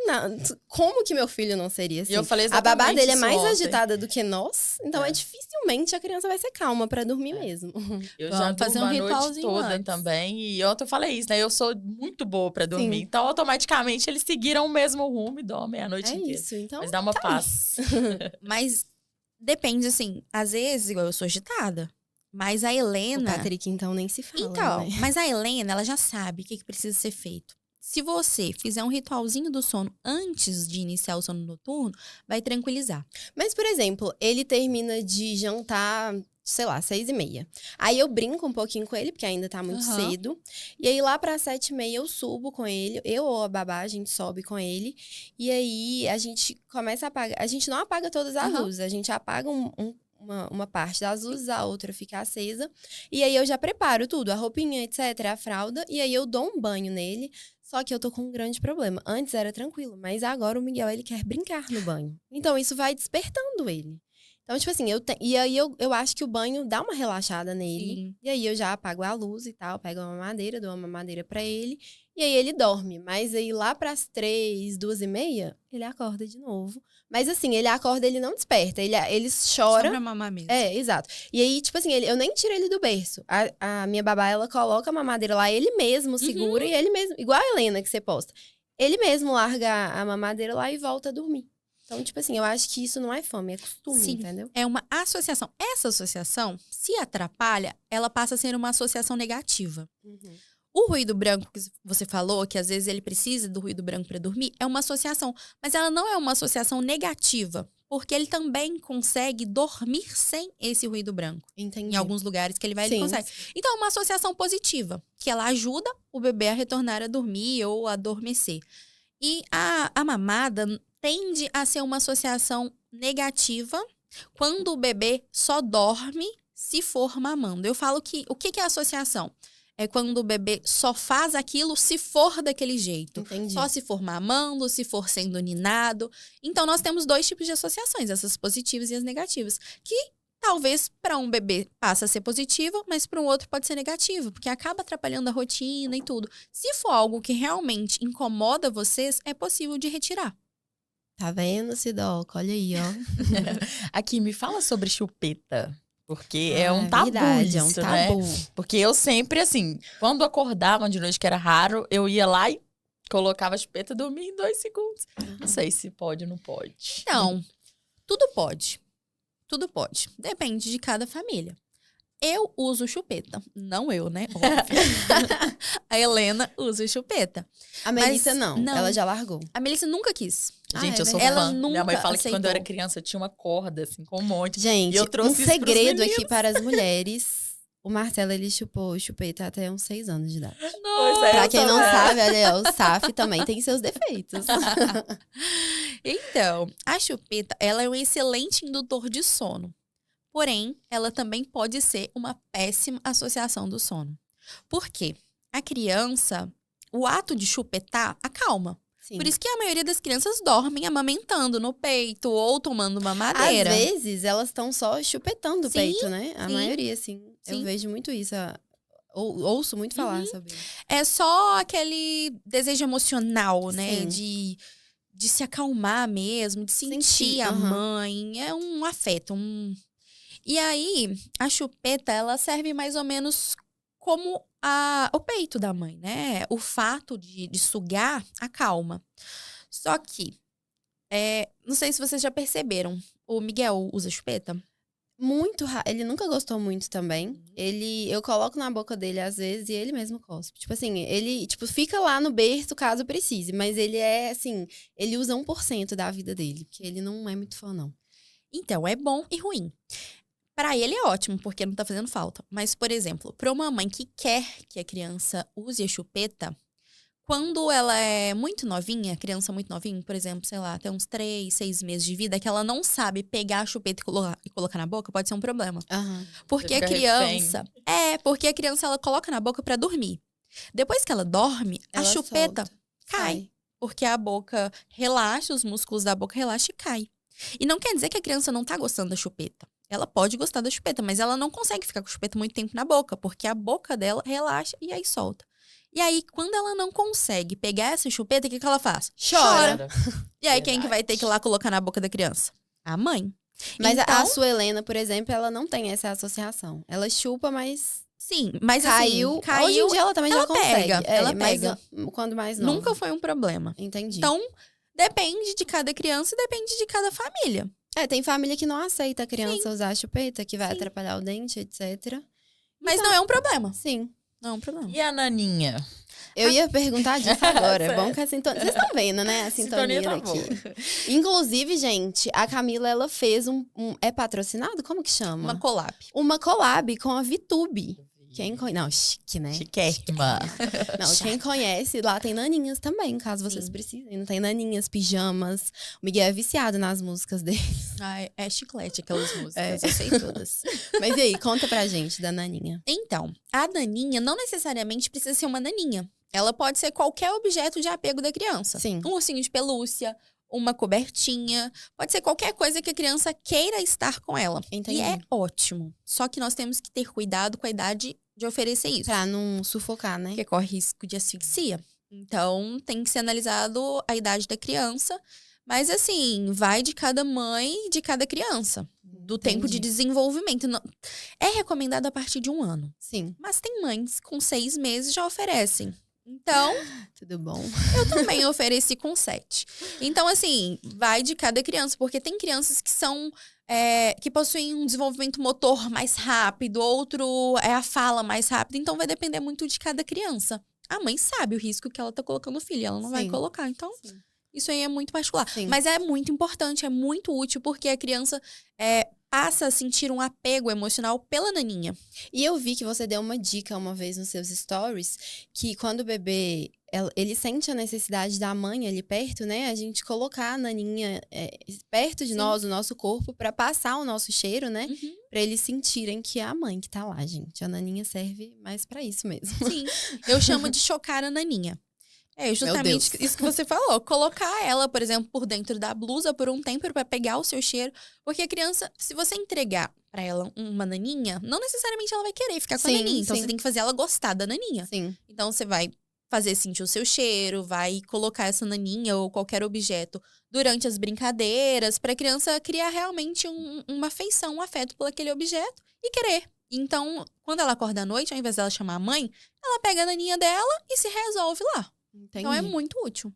Speaker 1: Não, como que meu filho não seria assim?
Speaker 2: E eu falei
Speaker 1: A babá
Speaker 2: exatamente
Speaker 1: dele é
Speaker 2: isso
Speaker 1: mais
Speaker 2: ontem.
Speaker 1: agitada do que nós, então dificilmente a criança vai ser calma pra dormir mesmo.
Speaker 2: Eu
Speaker 3: Vamos
Speaker 2: já
Speaker 3: fazer
Speaker 2: durmo
Speaker 3: um
Speaker 2: a noite
Speaker 3: ritualzinho
Speaker 2: toda
Speaker 3: antes.
Speaker 2: também. E ontem eu falei isso, né? Eu sou muito boa pra dormir.
Speaker 1: Sim.
Speaker 2: Então, automaticamente, eles seguiram o mesmo rumo e dormem a noite
Speaker 1: É
Speaker 2: inteira.
Speaker 1: isso, então.
Speaker 2: Mas dá uma paz.
Speaker 3: Mas depende, assim, às vezes, igual eu sou agitada. Mas a
Speaker 1: O
Speaker 3: Helena.
Speaker 1: Patrick, então, nem se fala.
Speaker 3: Então,
Speaker 1: né?
Speaker 3: mas a Helena, ela já sabe o que precisa ser feito. Se você fizer um ritualzinho do sono antes de iniciar o sono noturno, vai tranquilizar.
Speaker 1: Mas, por exemplo, ele termina de jantar, sei lá, 6h30. Aí eu brinco um pouquinho com ele, porque ainda tá muito
Speaker 3: Aham.
Speaker 1: cedo. E aí lá pra 7h30 eu subo com ele. Eu ou a babá, a gente sobe com ele. E aí a gente começa a apagar. A gente não apaga todas as
Speaker 3: Aham.
Speaker 1: luzes. A gente apaga uma parte das luzes, a outra fica acesa. E aí eu já preparo tudo, a roupinha, etc., a fralda. E aí eu dou um banho nele. Só que eu tô com um grande problema. Antes era tranquilo, mas agora o Miguel, ele quer brincar no banho. Então isso vai despertando ele. Então, tipo assim, e aí eu acho que o banho dá uma relaxada nele.
Speaker 3: Sim.
Speaker 1: E aí eu já apago a luz e tal, pego uma mamadeira, dou uma mamadeira pra ele. E aí ele dorme. Mas aí lá pras 3, 2h30, ele acorda de novo. Mas assim, ele acorda, ele não desperta. Ele
Speaker 3: Só
Speaker 1: chora.
Speaker 3: pra mamar mesmo.
Speaker 1: É, exato. E aí, tipo assim, eu nem tiro ele do berço. A minha babá, ela coloca a mamadeira lá, ele mesmo segura e ele mesmo... Igual a Helena que você posta. Ele mesmo larga a mamadeira lá e volta a dormir. Então, tipo assim, eu acho que isso não é fome, é costume,
Speaker 3: Sim.
Speaker 1: entendeu?
Speaker 3: É uma associação. Essa associação, se atrapalha, ela passa a ser uma associação negativa. O ruído branco que você falou, que às vezes ele precisa do ruído branco para dormir, é uma associação. Mas ela não é uma associação negativa, porque ele também consegue dormir sem esse ruído branco.
Speaker 1: Entendi.
Speaker 3: Em alguns lugares que ele vai, ele
Speaker 1: Sim.
Speaker 3: consegue. Então, é uma associação positiva, que ela ajuda o bebê a retornar a dormir ou a adormecer. E a mamada tende a ser uma associação negativa quando o bebê só dorme se for mamando. Eu falo que o que é associação? É quando o bebê só faz aquilo se for daquele jeito.
Speaker 1: Entendi.
Speaker 3: Só se for mamando, se for sendo ninado. Então, nós temos 2 tipos de associações, essas positivas e as negativas. Que talvez para um bebê passa a ser positiva, mas para um outro pode ser negativa, porque acaba atrapalhando a rotina e tudo. Se for algo que realmente incomoda vocês, é possível de retirar.
Speaker 1: Tá vendo, Sidoca? Olha aí, ó.
Speaker 2: Aqui, me fala sobre chupeta. Porque é um tabu
Speaker 1: verdade,
Speaker 2: isso,
Speaker 1: é um
Speaker 2: né?
Speaker 1: tabu.
Speaker 2: Porque eu sempre, assim, quando acordava de noite, que era raro, eu ia lá e colocava a chupeta e dormia em 2 segundos. Não sei se pode ou não pode.
Speaker 3: Não, tudo pode. Tudo pode. Depende de cada família. Eu uso chupeta. Não eu, né? Óbvio. A Helena usa chupeta.
Speaker 1: A Melissa não,
Speaker 3: não.
Speaker 1: ela já largou.
Speaker 3: A Melissa nunca quis.
Speaker 2: Gente,
Speaker 1: é
Speaker 2: eu sou
Speaker 1: verdade.
Speaker 3: Ela
Speaker 2: fã. Minha mãe
Speaker 3: nunca
Speaker 2: fala que quando eu era
Speaker 3: aceitou.
Speaker 2: criança eu tinha uma corda, assim, com um monte.
Speaker 1: Gente,
Speaker 2: E eu trouxe
Speaker 1: um
Speaker 2: isso pros
Speaker 1: segredo
Speaker 2: meninos.
Speaker 1: aqui para as mulheres. O Marcelo, ele chupou chupeta até uns 6 anos de idade.
Speaker 2: Pois é,
Speaker 1: Pra
Speaker 2: eu
Speaker 1: quem não
Speaker 2: também.
Speaker 1: sabe, olha, o SAF também tem seus defeitos.
Speaker 3: Então, a chupeta, ela é um excelente indutor de sono. Porém, ela também pode ser uma péssima associação do sono. Por quê? A criança, o ato de chupetar acalma.
Speaker 1: Sim.
Speaker 3: Por isso que a maioria das crianças dormem amamentando no peito ou tomando uma
Speaker 1: Às
Speaker 3: madeira.
Speaker 1: vezes, elas estão só chupetando o
Speaker 3: Sim,
Speaker 1: peito, né? A
Speaker 3: sim.
Speaker 1: maioria, sim. Eu
Speaker 3: Sim.
Speaker 1: vejo muito isso. Ouço muito falar sobre isso.
Speaker 3: É só aquele desejo emocional, né?
Speaker 1: Sim.
Speaker 3: De se acalmar mesmo, de sentir
Speaker 1: Sentir,
Speaker 3: a
Speaker 1: aham.
Speaker 3: mãe. É um afeto. E aí, a chupeta, ela serve mais ou menos como o peito da mãe, né? O fato de sugar acalma. Só que, não sei se vocês já perceberam, o Miguel usa chupeta?
Speaker 1: Muito raro. Ele nunca gostou muito também. Eu coloco na boca dele às vezes e ele mesmo cospe. Tipo assim, ele fica lá no berço caso precise. Mas ele é assim, ele usa 1% da vida dele. Porque ele não é muito fã, não.
Speaker 3: Então, é bom e ruim. Pra ele é ótimo, porque não tá fazendo falta. Mas, por exemplo, pra uma mãe que quer que a criança use a chupeta, quando ela é muito novinha, criança muito novinha, por exemplo, sei lá, até uns 3, 6 meses de vida, que ela não sabe pegar a chupeta e colocar na boca, pode ser um problema.
Speaker 1: Aham.
Speaker 3: Porque a
Speaker 2: fica
Speaker 3: criança. Porque a criança ela coloca na boca pra dormir. Depois que ela dorme, a
Speaker 1: Ela
Speaker 3: chupeta
Speaker 1: solta.
Speaker 3: cai. Porque a boca relaxa, os músculos da boca relaxam e cai. E não quer dizer que a criança não tá gostando da chupeta. Ela pode gostar da chupeta, mas ela não consegue ficar com a chupeta muito tempo na boca, porque a boca dela relaxa e aí solta. E aí, quando ela não consegue pegar essa chupeta, o que ela faz?
Speaker 1: Chora.
Speaker 3: E aí, quem que vai ter que ir lá colocar na boca da criança? A mãe.
Speaker 1: Mas a
Speaker 3: Então,
Speaker 1: sua Helena, por exemplo, ela não tem essa associação. Ela chupa, mas
Speaker 3: sim, mas
Speaker 1: caiu.
Speaker 3: assim, caiu.
Speaker 1: Hoje em dia ela também
Speaker 3: ela
Speaker 1: já consegue.
Speaker 3: pega, ela
Speaker 1: mas
Speaker 3: pega.
Speaker 1: quando mais nova.
Speaker 3: Nunca foi um problema.
Speaker 1: Entendi.
Speaker 3: Então, depende de cada criança e depende de cada família.
Speaker 1: Tem família que não aceita a criança usar a chupeta, que vai atrapalhar o dente, etc.
Speaker 3: Mas não é um problema.
Speaker 1: Sim.
Speaker 3: Não é um problema.
Speaker 2: E a naninha?
Speaker 1: Eu ia perguntar disso agora.
Speaker 2: Sério.
Speaker 1: Bom que a sintonia... Vocês estão vendo, né? A sintonia
Speaker 2: Tá
Speaker 1: daqui.
Speaker 2: boa.
Speaker 1: Inclusive, gente, a Camila, ela fez É patrocinado? Como que chama?
Speaker 3: Uma collab.
Speaker 1: Uma collab com a VTube. Quem conhece... Não, chique, né?
Speaker 2: Chiquérrima.
Speaker 1: Não, quem conhece, lá tem naninhas também, caso vocês
Speaker 3: Sim.
Speaker 1: precisem. Não tem naninhas, pijamas. O Miguel é viciado nas músicas dele.
Speaker 3: Ai, é chiclete aquelas músicas.
Speaker 1: É.
Speaker 3: Eu sei todas.
Speaker 1: Mas e aí, conta pra gente da naninha.
Speaker 3: Então, a naninha não necessariamente precisa ser uma naninha. Ela pode ser qualquer objeto de apego da criança.
Speaker 1: Sim.
Speaker 3: Um ursinho de pelúcia, uma cobertinha. Pode ser qualquer coisa que a criança queira estar com ela.
Speaker 1: Entendi.
Speaker 3: E é ótimo. Só que nós temos que ter cuidado com a idade de oferecer isso.
Speaker 1: Pra não sufocar, né?
Speaker 3: Porque corre risco de asfixia. Então, tem que ser analisado a idade da criança. Mas, assim, vai de cada mãe e de cada criança. Do tempo de
Speaker 1: Entendi.
Speaker 3: desenvolvimento. É recomendado a partir de 1 ano.
Speaker 1: Sim.
Speaker 3: Mas tem mães com 6 meses já oferecem. Então,
Speaker 1: Tudo bom?
Speaker 3: eu também ofereci com 7. Então, assim, vai de cada criança. Porque tem crianças que são... que possuem um desenvolvimento motor mais rápido. Outro é a fala mais rápida. Então, vai depender muito de cada criança. A mãe sabe o risco que ela tá colocando o filho. Ela não vai
Speaker 1: Sim.
Speaker 3: colocar. Então,
Speaker 1: Sim.
Speaker 3: isso aí é muito particular.
Speaker 1: Sim.
Speaker 3: Mas é muito importante, é muito útil. Porque a criança passa a sentir um apego emocional pela naninha.
Speaker 1: E eu vi que você deu uma dica uma vez nos seus stories, que quando o bebê, ele sente a necessidade da mãe ali perto, né? A gente colocar a naninha perto de
Speaker 3: Sim.
Speaker 1: nós, o nosso corpo, pra passar o nosso cheiro, né?
Speaker 3: Uhum.
Speaker 1: Pra eles sentirem que é a mãe que tá lá, gente. A naninha serve mais pra isso mesmo.
Speaker 3: Sim, eu chamo de chocar a naninha. É
Speaker 1: Deus.
Speaker 3: justamente isso que você falou. Colocar ela, por exemplo, por dentro da blusa por um tempo pra pegar o seu cheiro. Porque a criança, se você entregar pra ela uma naninha, não necessariamente ela vai querer ficar com a
Speaker 1: Sim,
Speaker 3: naninha. Então
Speaker 1: sim.
Speaker 3: você tem que fazer ela gostar da naninha.
Speaker 1: Sim.
Speaker 3: Então você vai fazer sentir o seu cheiro, vai colocar essa naninha ou qualquer objeto durante as brincadeiras, para a criança criar realmente uma afeição, um afeto por aquele objeto e querer. Então, quando ela acorda à noite, ao invés dela chamar a mãe, ela pega a naninha dela e se resolve lá.
Speaker 1: Entendi.
Speaker 3: Então, é muito útil.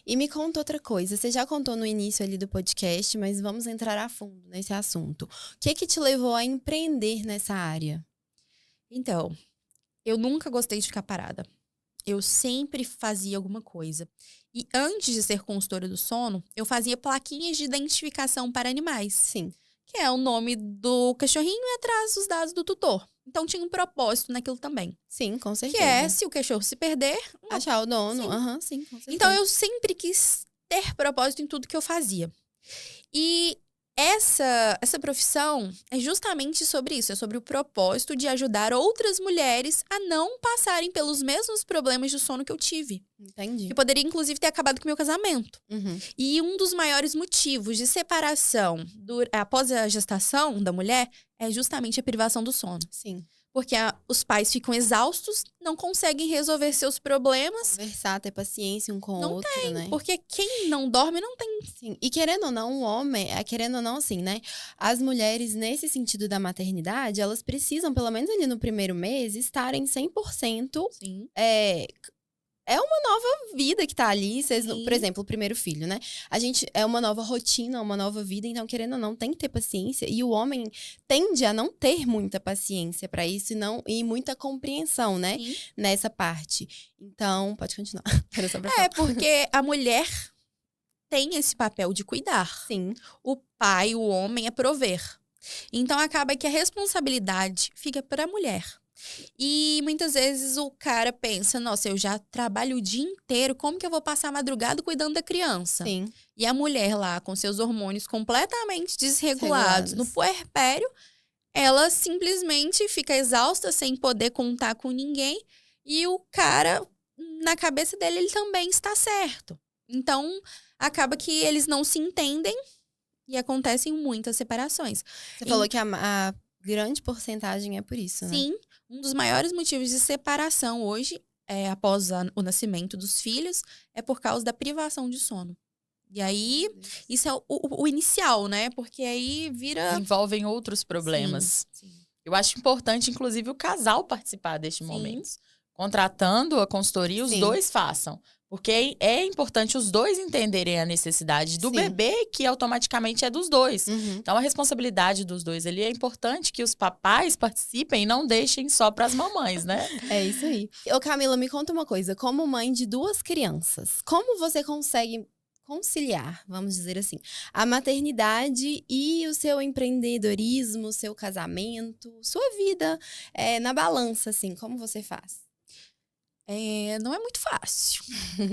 Speaker 1: E me conta outra coisa. Você já contou no início ali do podcast, mas vamos entrar a fundo nesse assunto. O que te levou a empreender nessa área?
Speaker 3: Então, eu nunca gostei de ficar parada. Eu sempre fazia alguma coisa. E antes de ser consultora do sono, eu fazia plaquinhas de identificação para animais.
Speaker 1: Sim.
Speaker 3: Que é o nome do cachorrinho e atrás os dados do tutor. Então, tinha um propósito naquilo também.
Speaker 1: Sim, com
Speaker 3: Que
Speaker 1: certeza.
Speaker 3: é, se o cachorro se perder...
Speaker 1: Achar o dono.
Speaker 3: Sim.
Speaker 1: Aham, sim, com certeza.
Speaker 3: Então, eu sempre quis ter propósito em tudo que eu fazia. E essa profissão é justamente sobre isso. É sobre o propósito de ajudar outras mulheres a não passarem pelos mesmos problemas de sono que eu tive.
Speaker 1: Entendi.
Speaker 3: Que poderia, inclusive, ter acabado com o meu casamento.
Speaker 1: Uhum.
Speaker 3: E um dos maiores motivos de separação após a gestação da mulher é justamente a privação do sono.
Speaker 1: Sim.
Speaker 3: Porque os pais ficam exaustos, não conseguem resolver seus problemas.
Speaker 1: Conversar, ter paciência um com o
Speaker 3: Não
Speaker 1: outro, né?
Speaker 3: Porque quem não dorme não tem.
Speaker 1: Sim. E querendo ou não, o homem, querendo ou não, assim, né? As mulheres, nesse sentido da maternidade, elas precisam, pelo menos ali no primeiro mês, estarem 100%.
Speaker 3: Sim.
Speaker 1: É uma nova vida que tá ali.
Speaker 3: Sim.
Speaker 1: Por exemplo, o primeiro filho, né? É uma nova rotina, uma nova vida. Então, querendo ou não, tem que ter paciência. E o homem tende a não ter muita paciência pra isso e muita compreensão, né?
Speaker 3: Sim.
Speaker 1: Nessa parte. Então, pode continuar. Era só pra
Speaker 3: É, porque a mulher tem esse papel de cuidar.
Speaker 1: Sim.
Speaker 3: O pai, o homem, é prover. Então, acaba que a responsabilidade fica para a mulher. E muitas vezes o cara pensa, nossa, eu já trabalho o dia inteiro, como que eu vou passar a madrugada cuidando da criança?
Speaker 1: Sim.
Speaker 3: E a mulher lá, com seus hormônios completamente desregulados no puerpério, ela simplesmente fica exausta, sem poder contar com ninguém. E o cara, na cabeça dele, ele também está certo. Então, acaba que eles não se entendem e acontecem muitas separações.
Speaker 1: Você falou que a grande porcentagem é por isso, né?
Speaker 3: Sim, um dos maiores motivos de separação hoje, após o nascimento dos filhos, é por causa da privação de sono. E aí, isso é o inicial, né? Porque aí vira...
Speaker 2: Envolvem outros problemas.
Speaker 3: Sim.
Speaker 2: Eu acho importante, inclusive, o casal participar deste momento. Contratando a consultoria, os dois façam. Porque é importante os dois entenderem a necessidade do bebê, que automaticamente é dos dois.
Speaker 1: Uhum.
Speaker 2: Então, a responsabilidade dos dois ali é importante que os papais participem e não deixem só para as mamães, né?
Speaker 1: É isso aí. Ô, Camila, me conta uma coisa. Como mãe de 2 crianças, como você consegue conciliar, vamos dizer assim, a maternidade e o seu empreendedorismo, o seu casamento, sua vida na balança, assim, como você faz?
Speaker 3: Não é muito fácil.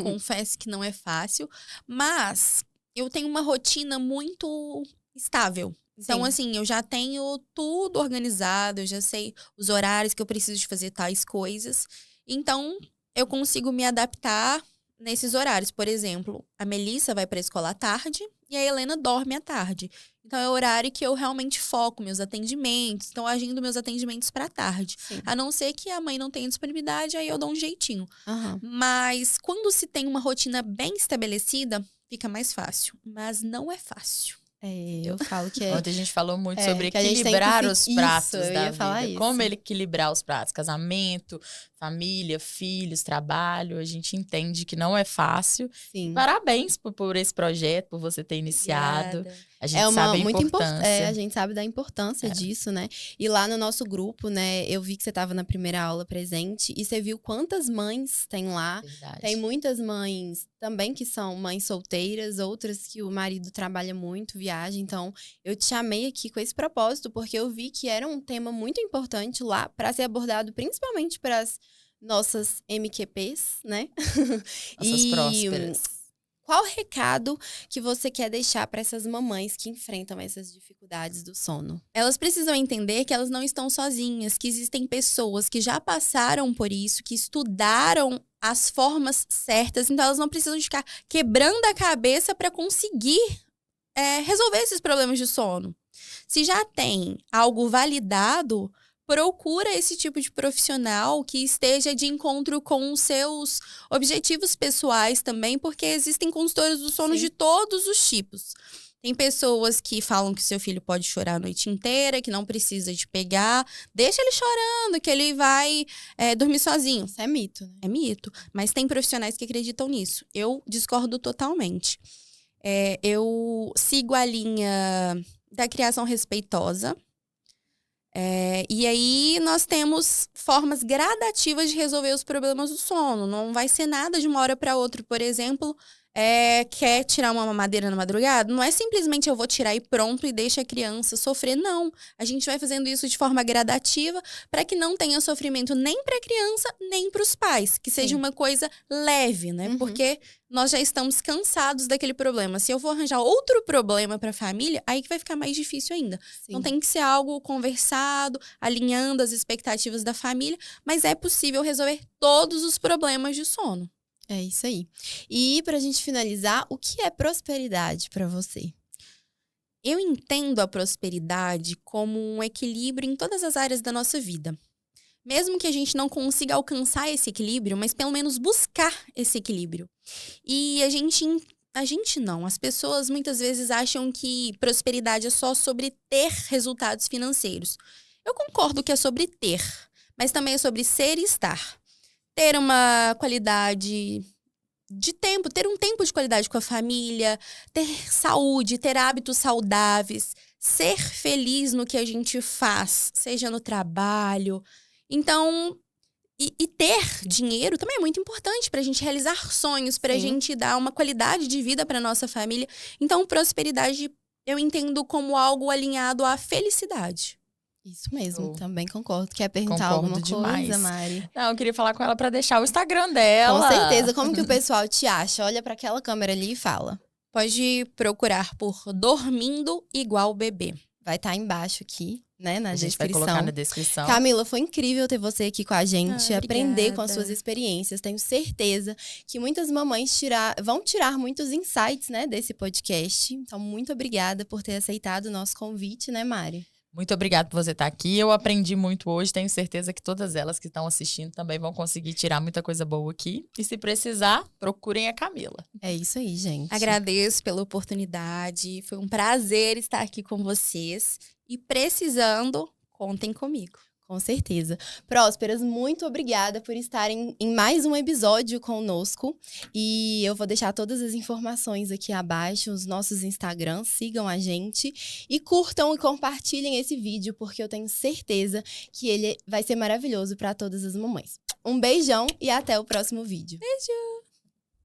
Speaker 3: Confesso que não é fácil. Mas eu tenho uma rotina muito estável. Então, assim, eu já tenho tudo organizado. Eu já sei os horários que eu preciso de fazer tais coisas. Então, eu consigo me adaptar nesses horários. Por exemplo, a Melissa vai para a escola à tarde e a Helena dorme à tarde. Então, é o horário que eu realmente foco meus atendimentos. Então, agindo meus atendimentos para tarde.
Speaker 1: Sim.
Speaker 3: A não ser que a mãe não tenha disponibilidade, aí eu dou um jeitinho.
Speaker 1: Uhum.
Speaker 3: Mas quando se tem uma rotina bem estabelecida, fica mais fácil. Mas não é fácil.
Speaker 1: Eu falo que
Speaker 2: Ontem a gente falou muito sobre
Speaker 1: que a gente tem que
Speaker 2: equilibrar os pratos
Speaker 1: eu
Speaker 2: da
Speaker 1: ia falar
Speaker 2: vida.
Speaker 1: isso.
Speaker 2: Como ele equilibrar os pratos? Casamento, família, filhos, trabalho. A gente entende que não é fácil.
Speaker 1: Sim.
Speaker 2: Parabéns por esse projeto, por você ter iniciado.
Speaker 3: Obrigada.
Speaker 2: A gente sabe a
Speaker 1: muito
Speaker 2: importância.
Speaker 1: a gente sabe da importância disso, né? E lá no nosso grupo, né, eu vi que você estava na primeira aula presente e você viu quantas mães tem lá.
Speaker 2: Verdade.
Speaker 1: Tem muitas mães também que são mães solteiras, outras que o marido trabalha muito, viaja. Então, eu te chamei aqui com esse propósito, porque eu vi que era um tema muito importante lá para ser abordado, principalmente para as nossas MQPs, né?
Speaker 2: Nossas prósperas.
Speaker 1: Qual o recado que você quer deixar para essas mamães que enfrentam essas dificuldades do sono?
Speaker 3: Elas precisam entender que elas não estão sozinhas, que existem pessoas que já passaram por isso, que estudaram as formas certas, então elas não precisam ficar quebrando a cabeça para conseguir resolver esses problemas de sono. Se já tem algo validado, procura esse tipo de profissional que esteja de encontro com os seus objetivos pessoais também, porque existem consultores do sono
Speaker 1: Sim.
Speaker 3: de todos os tipos. Tem pessoas que falam que seu filho pode chorar a noite inteira, que não precisa de pegar. Deixa ele chorando, que ele vai dormir sozinho.
Speaker 1: Isso é mito, né?
Speaker 3: É mito. Mas tem profissionais que acreditam nisso. Eu discordo totalmente. Eu sigo a linha da criação respeitosa. E aí nós temos formas gradativas de resolver os problemas do sono. Não vai ser nada de uma hora para outra. Por exemplo, quer tirar uma mamadeira na madrugada? Não é simplesmente eu vou tirar e pronto e deixa a criança sofrer. Não. A gente vai fazendo isso de forma gradativa para que não tenha sofrimento nem para a criança, nem para os pais. Que seja
Speaker 1: Sim.
Speaker 3: uma coisa leve, né?
Speaker 1: Uhum.
Speaker 3: Porque nós já estamos cansados daquele problema. Se eu vou arranjar outro problema para a família, aí que vai ficar mais difícil ainda.
Speaker 1: Sim.
Speaker 3: Então tem que ser algo conversado, alinhando as expectativas da família, mas é possível resolver todos os problemas de sono.
Speaker 1: É isso aí. E pra gente finalizar, o que é prosperidade pra você?
Speaker 3: Eu entendo a prosperidade como um equilíbrio em todas as áreas da nossa vida. Mesmo que a gente não consiga alcançar esse equilíbrio, mas pelo menos buscar esse equilíbrio. E as pessoas muitas vezes acham que prosperidade é só sobre ter resultados financeiros. Eu concordo que é sobre ter, mas também é sobre ser e estar. Ter uma qualidade de tempo, ter um tempo de qualidade com a família, ter saúde, ter hábitos saudáveis, ser feliz no que a gente faz, seja no trabalho. Então, e ter dinheiro também é muito importante para a gente realizar sonhos, para a
Speaker 1: Sim.
Speaker 3: gente dar uma qualidade de vida para nossa família. Então, prosperidade eu entendo como algo alinhado à felicidade.
Speaker 1: Isso mesmo,
Speaker 2: Show.
Speaker 1: também concordo. Quer perguntar
Speaker 2: Concordo
Speaker 1: alguma
Speaker 2: demais.
Speaker 1: coisa, Mari?
Speaker 2: Não, eu queria falar com ela pra deixar o Instagram dela.
Speaker 1: Com certeza. Como que o pessoal te acha? Olha pra aquela câmera ali e fala.
Speaker 3: Pode procurar por Dormindo Igual Bebê.
Speaker 1: Vai estar embaixo aqui, né, na
Speaker 2: A gente vai
Speaker 1: descrição.
Speaker 2: colocar na descrição.
Speaker 1: Camila, foi incrível ter você aqui com a gente, aprender com as
Speaker 3: obrigada.
Speaker 1: suas experiências. Tenho certeza que muitas mamães vão tirar muitos insights, né, desse podcast. Então, muito obrigada por ter aceitado o nosso convite, né, Mari?
Speaker 2: Muito obrigada por você estar aqui. Eu aprendi muito hoje. Tenho certeza que todas elas que estão assistindo também vão conseguir tirar muita coisa boa aqui. E se precisar, procurem a Camila.
Speaker 1: É isso aí, gente.
Speaker 3: Agradeço pela oportunidade. Foi um prazer estar aqui com vocês. E precisando, contem comigo.
Speaker 1: Com certeza. Prósperas, muito obrigada por estarem em mais um episódio conosco. E eu vou deixar todas as informações aqui abaixo, os nossos Instagrams, sigam a gente e curtam e compartilhem esse vídeo, porque eu tenho certeza que ele vai ser maravilhoso para todas as mamães. Um beijão e até o próximo vídeo.
Speaker 3: Beijo!